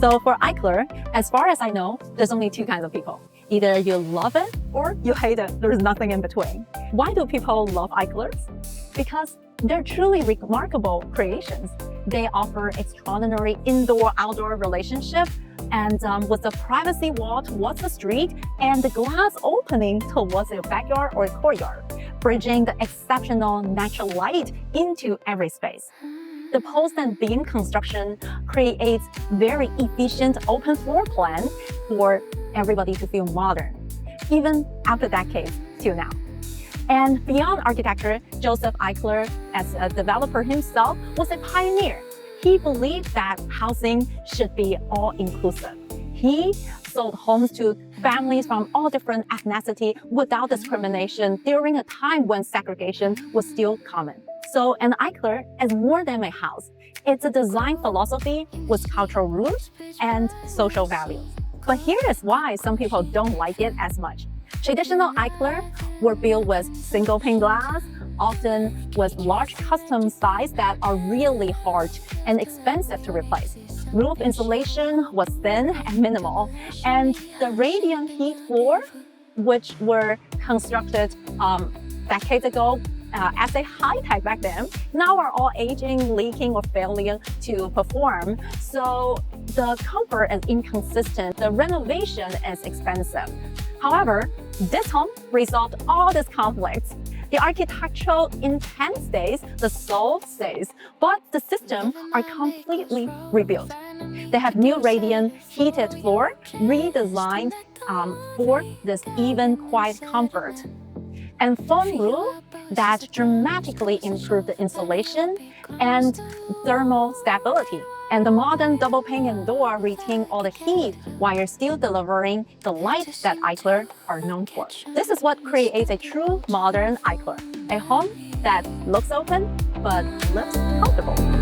So for Eichler, as far as I know, there's only two kinds of people. Either you love it or you hate it. There's nothing in between. Why do people love Eichlers? Because they're truly remarkable creations. They offer extraordinary indoor-outdoor relationship, and with the privacy wall towards the street and the glass opening towards your backyard or courtyard, bridging the exceptional natural light into every space. The post and beam construction creates very efficient open floor plan for everybody to feel modern, even after decades till now. And beyond architecture, Joseph Eichler, as a developer himself, was a pioneer. He believed that housing should be all-inclusive. He sold homes to families from all different ethnicity without discrimination during a time when segregation was still common. So an Eichler is more than a house. It's a design philosophy with cultural roots and social values. But here is why some people don't like it as much. Traditional Eichler were built with single pane glass, often with large custom size that are really hard and expensive to replace. Roof insulation was thin and minimal, and the radiant heat floor, which were constructed decades ago as a high-tech back then, now are all aging, leaking, or failing to perform. So the comfort is inconsistent. The renovation is expensive. However, this home resolved all these conflicts. The architectural intent stays, the soul stays, but the systems are completely rebuilt. They have new radiant heated floor, redesigned for this even quiet comfort. And foam roof that dramatically improve the insulation and thermal stability. And the modern double pane and door retain all the heat while you're still delivering the light that Eichler are known for. This is what creates a true modern Eichler, a home that looks open but lives comfortable.